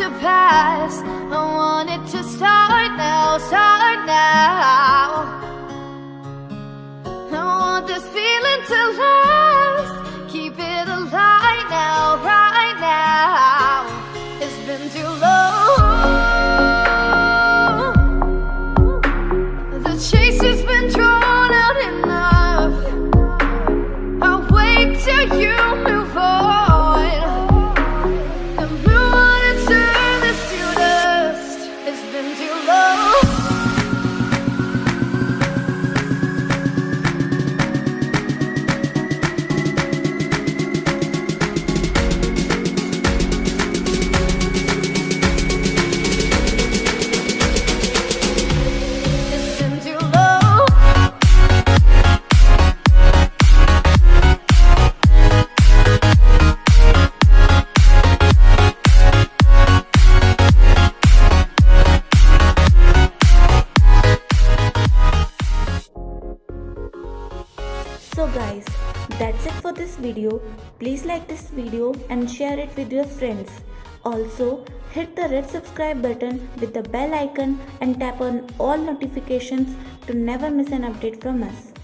to pass. I want it to start now, start now. I want this feeling to last. Keep it alive now, right now. It's been too long. The chase has been drawn out enough. I'll wait till you move on. And move on and turn this to dust. It's been too long. So guys, that's it for this video. Please like this video and share it with your friends. Also, hit the red subscribe button with the bell icon and tap on all notifications to never miss an update from us.